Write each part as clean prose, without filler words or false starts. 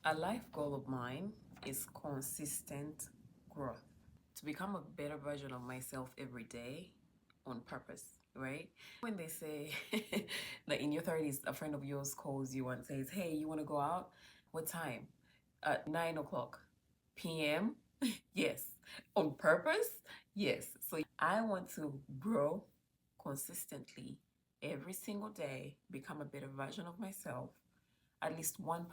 A life goal of mine is consistent growth. To become a better version of myself every day on purpose, right? When they say that in your 30s, a friend of yours calls you and says, "Hey, you want to go out? What time?" At 9 o'clock p.m.? Yes. On purpose? Yes. So I want to grow consistently every single day, become a better version of myself at least 1%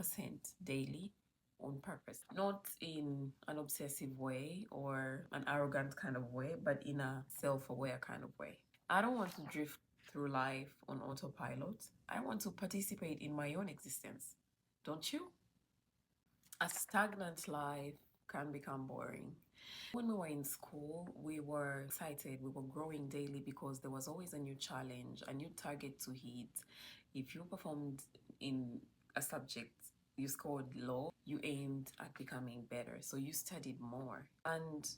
daily on purpose. Not in an obsessive way or an arrogant kind of way, but in a self aware kind of way. I don't want to drift through life on autopilot. I want to participate in my own existence. Don't you? A stagnant life can become boring. When we were in school, we were excited, we were growing daily because there was always a new challenge, a new target to hit. If you performed in a subject, you scored low, you aimed at becoming better. So you studied more. And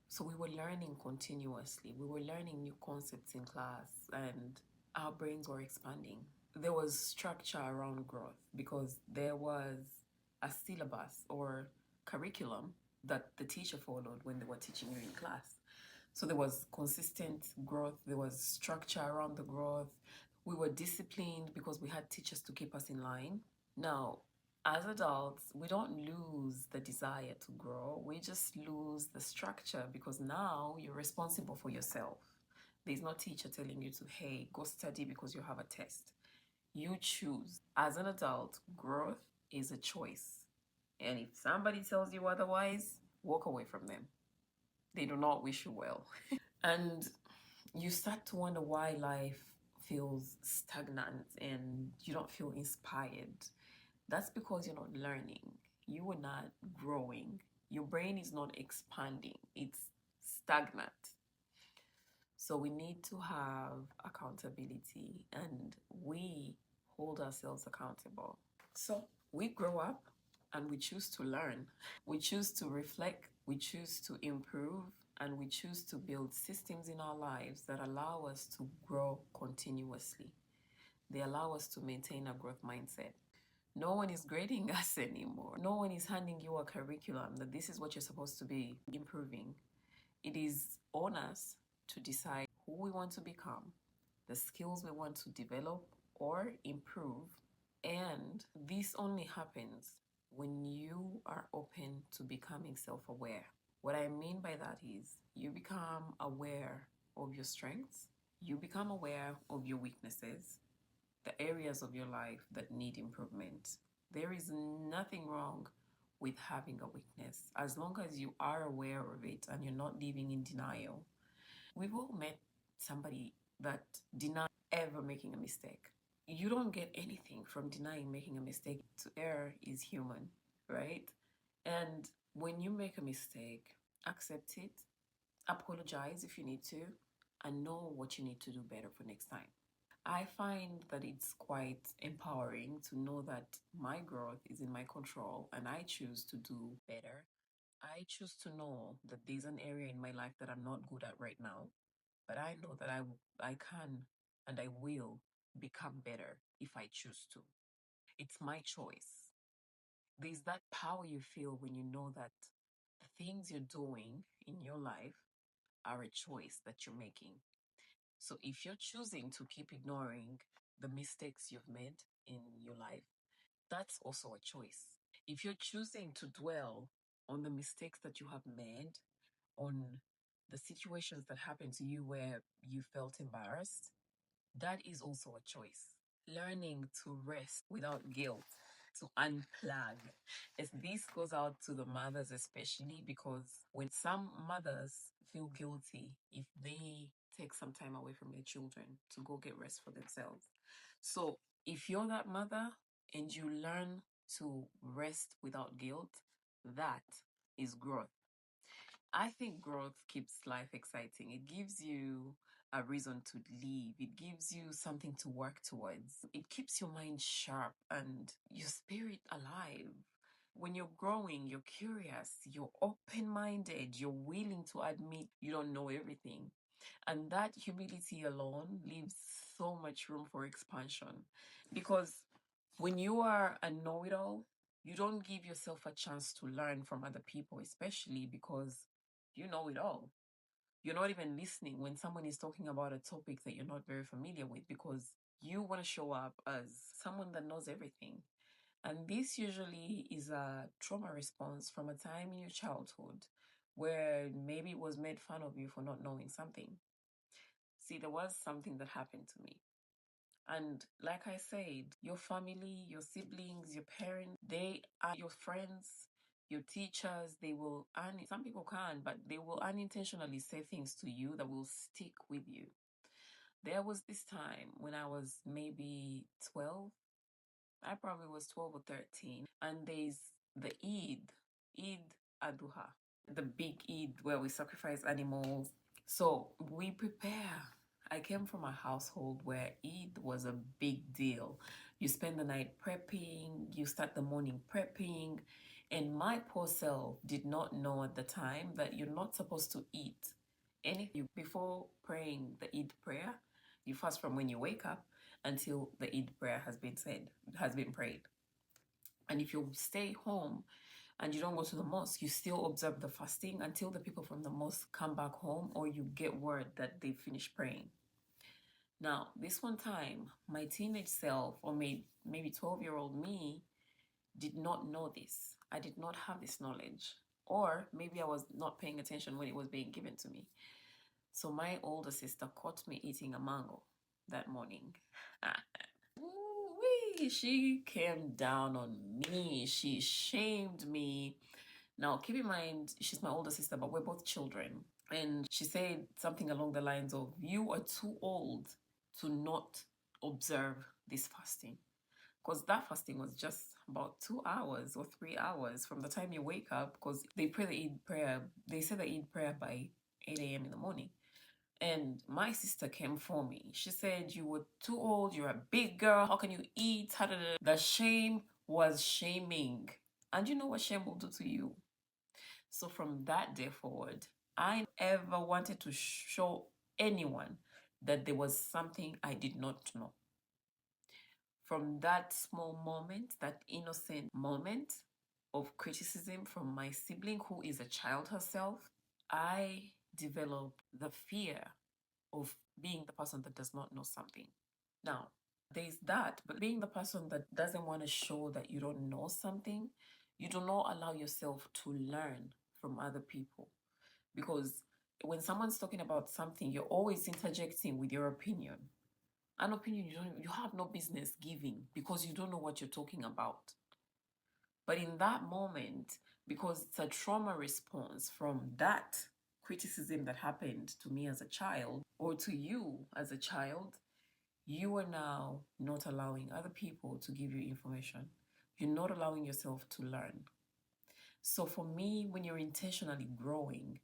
so we were learning continuously. We were learning new concepts in class and our brains were expanding. There was structure around growth because there was a syllabus or curriculum that the teacher followed when they were teaching you in class. So there was consistent growth, there was structure around the growth. We were disciplined because we had teachers to keep us in line. Now, as adults, we don't lose the desire to grow, we just lose the structure because now you're responsible for yourself. There's no teacher telling you to, hey, go study because you have a test. You choose. As an adult, growth is a choice. And if somebody tells you otherwise, walk away from them. They do not wish you well. And you start to wonder why life feels stagnant and you don't feel inspired. That's because you're not learning. You are not growing. Your brain is not expanding. It's stagnant. So we need to have accountability and we hold ourselves accountable. So we grow up and we choose to learn. We choose to reflect, we choose to improve, and we choose to build systems in our lives that allow us to grow continuously. They allow us to maintain a growth mindset. No one is grading us anymore. No one is handing you a curriculum that this is what you're supposed to be improving. It is on us to decide who we want to become, the skills we want to develop or improve. And this only happens when you are open to becoming self aware. What I mean by that is you become aware of your strengths, you become aware of your weaknesses, the areas of your life that need improvement. There is nothing wrong with having a weakness as long as you are aware of it and you're not living in denial. We've all met somebody that denies ever making a mistake. You don't get anything from denying making a mistake. To err is human, right? And when you make a mistake, accept it, apologize if you need to, and know what you need to do better for next time. I find that it's quite empowering to know that my growth is in my control and I choose to do better. I choose to know that there's an area in my life that I'm not good at right now, but I know that I can and I will become better if I choose to. It's my choice. There's that power you feel when you know that the things you're doing in your life are a choice that you're making. So if you're choosing to keep ignoring the mistakes you've made in your life, that's also a choice. If you're choosing to dwell on the mistakes that you have made, on the situations that happened to you where you felt embarrassed, that is also a choice. Learning to rest without guilt, to unplug. As this goes out to the mothers, especially because when some mothers feel guilty if they take some time away from their children to go get rest for themselves. So if you're that mother and you learn to rest without guilt, that is growth. I think growth keeps life exciting. It gives you a reason to live. It gives you something to work towards. It keeps your mind sharp and your spirit alive. When you're growing, you're curious, you're open minded, you're willing to admit you don't know everything. And that humility alone leaves so much room for expansion. Because when you are a know it all, You don't give yourself a chance to learn from other people, especially because you know it all. You're not even listening when someone is talking about a topic that you're not very familiar with because you want to show up as someone that knows everything. And this usually is a trauma response from a time in your childhood where maybe it was made fun of you for not knowing something. See, there was something that happened to me. And like I said, your family, your siblings, your parents, they are your friends, your teachers. They will, some people can, but they will unintentionally say things to you that will stick with you. There was this time when I was maybe 12. I probably was 12 or 13. And there's the Eid Aduha, the big Eid where we sacrifice animals. So we prepare. I came from a household where Eid was a big deal. You spend the night prepping, you start the morning prepping, and my poor self did not know at the time that you're not supposed to eat anything before praying the Eid prayer. You fast from when you wake up until the Eid prayer has been said, has been prayed. And if you stay home and you don't go to the mosque, you still observe the fasting until the people from the mosque come back home or you get word that they finished praying. Now, this one time, my teenage self, or maybe 12-year-old me, did not know this. I did not have this knowledge. Or maybe I was not paying attention when it was being given to me. So my older sister caught me eating a mango that morning. Ooh-wee, she came down on me. She shamed me. Now, keep in mind, she's my older sister, but we're both children. And she said something along the lines of, you are too old to not observe this fasting. Because that fasting was just about 2 hours or 3 hours from the time you wake up, because they pray the Eid prayer, they say the Eid prayer by 8 a.m. in the morning. And my sister came for me. She said, you were too old, you're a big girl, how can you eat? The shame was shaming. And you know what shame will do to you? So from that day forward, I ever wanted to show anyone that there was something I did not know. From that small moment, that innocent moment of criticism from my sibling, who is a child herself, I developed the fear of being the person that does not know something. Now, there's that, but being the person that doesn't want to show that you don't know something, you do not allow yourself to learn from other people. Because when someone's talking about something, you're always interjecting with your opinion. An opinion you have no business giving because you don't know what you're talking about. But in that moment, because it's a trauma response from that criticism that happened to me as a child or to you as a child, you are now not allowing other people to give you information. You're not allowing yourself to learn. So for me, when you're intentionally growing,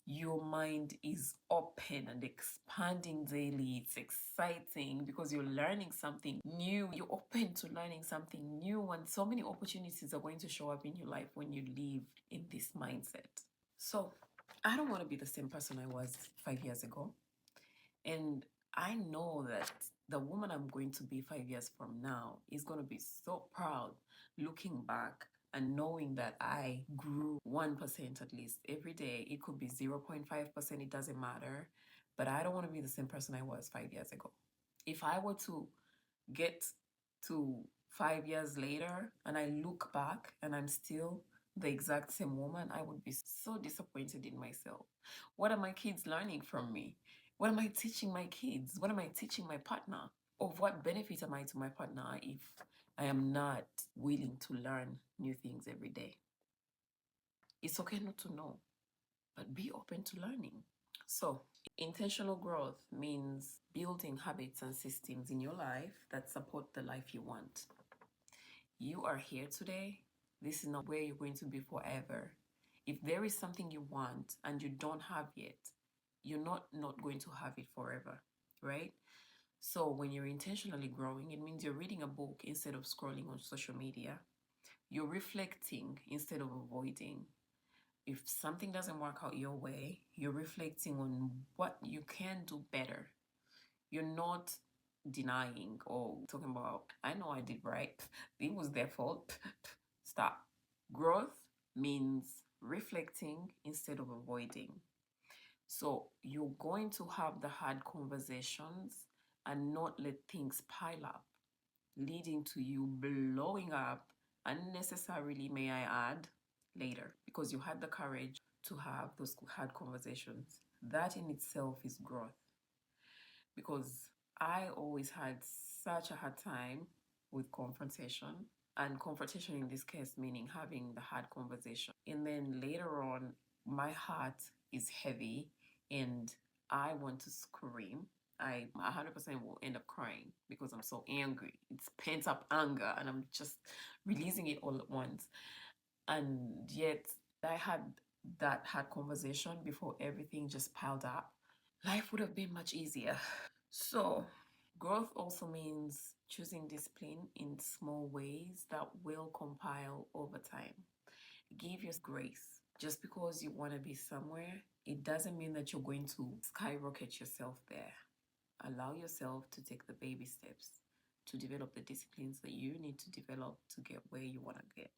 your mind is open and expanding daily. It's exciting because you're learning something new. You're open to learning something new, and so many opportunities are going to show up in your life when you live in this mindset. So I don't want to be the same person I was 5 years ago. And I know that the woman I'm going to be 5 years from now is going to be so proud looking back and knowing that I grew 1% at least every day. It could be 0.5%, it doesn't matter. But I don't want to be the same person I was 5 years ago. If I were to get to 5 years later and I look back and I'm still the exact same woman, I would be so disappointed in myself. What are my kids learning from me? What am I teaching my kids? What am I teaching my partner? Of what benefit am I to my partner if I am not willing to learn new things every day? It's okay not to know, but be open to learning. So, intentional growth means building habits and systems in your life that support the life you want. You are here today. This is not where you're going to be forever. If there is something you want and you don't have yet, you're not going to have it forever, right? So when you're intentionally growing, it means you're reading a book instead of scrolling on social media. You're reflecting instead of avoiding. If something doesn't work out your way, you're reflecting on what you can do better. You're not denying or talking about, I know I did right. It was their fault. stop. Growth means reflecting instead of avoiding. So you're going to have the hard conversations and not let things pile up, leading to you blowing up unnecessarily, may I add, later, because you had the courage to have those hard conversations. That in itself is growth, because I always had such a hard time with confrontation. And confrontation in this case meaning having the hard conversation. And then later on, my heart is heavy and I want to scream. I 100% will end up crying because I'm so angry. It's pent up anger and I'm just releasing it all at once. And yet, I had that hard conversation before everything just piled up. Life would have been much easier. So, growth also means choosing discipline in small ways that will compile over time. Give yourself grace. Just because you want to be somewhere, it doesn't mean that you're going to skyrocket yourself there. Allow yourself to take the baby steps to develop the disciplines that you need to develop to get where you want to get.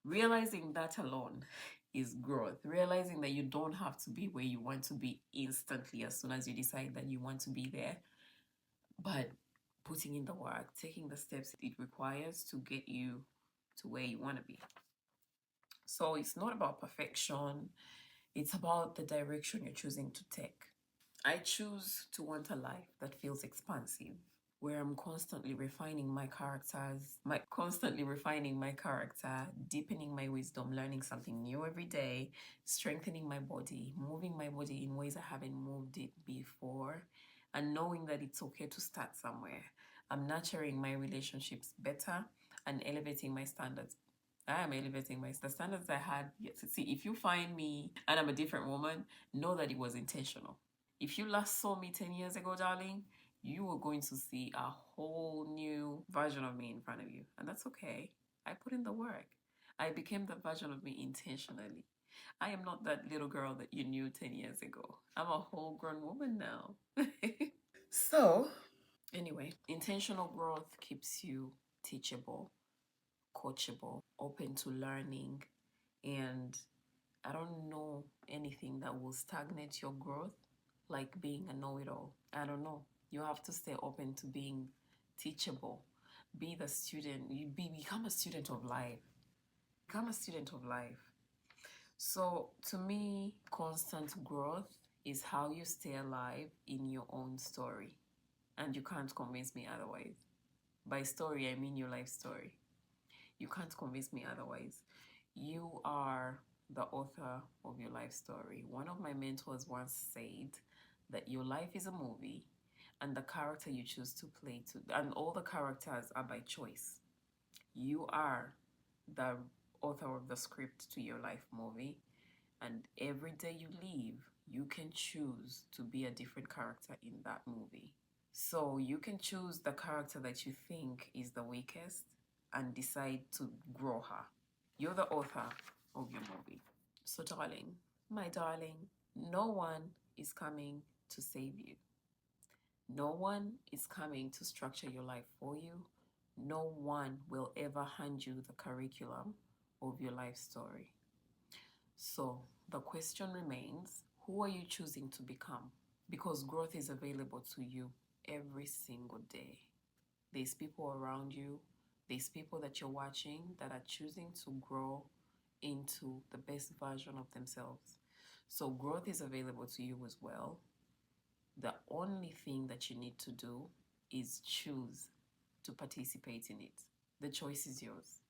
Realizing that alone is growth. Realizing that you don't have to be where you want to be instantly as soon as you decide that you want to be there, but putting in the work, taking the steps it requires to get you to where you want to be. So it's not about perfection, it's about the direction you're choosing to take. I choose to want a life that feels expansive, where I'm constantly refining my character, deepening my wisdom, learning something new every day, strengthening my body, moving my body in ways I haven't moved it before, and knowing that it's okay to start somewhere. I'm nurturing my relationships better and elevating my standards. I am elevating the standards I had. Yes, see, if you find me and I'm a different woman, know that it was intentional. If you last saw me 10 years ago, darling, you are going to see a whole new version of me in front of you. And that's okay. I put in the work. I became the version of me intentionally. I am not that little girl that you knew 10 years ago. I'm a whole grown woman now. So, anyway, intentional growth keeps you teachable, coachable, open to learning, and I don't know anything that will stagnate your growth like being a know-it-all. I don't know. You have to stay open to being teachable. Be the student. Become a student of life. Become a student of life. So to me, constant growth is how you stay alive in your own story. And you can't convince me otherwise. By story, I mean your life story. You can't convince me otherwise. You are the author of your life story. One of my mentors once said that your life is a movie and the character you choose to play and all the characters are by choice. You are the author of the script to your life movie, and every day you live, you can choose to be a different character in that movie. So you can choose the character that you think is the weakest and decide to grow her. You're the author of your movie. So, darling, my darling, no one is coming to save you. No one is coming to structure your life for you. No one will ever hand you the curriculum of your life story. So, the question remains, who are you choosing to become? Because growth is available to you every single day. There's people around you, there's people that you're watching that are choosing to grow into the best version of themselves. So growth is available to you as well. The only thing that you need to do is choose to participate in it. The choice is yours.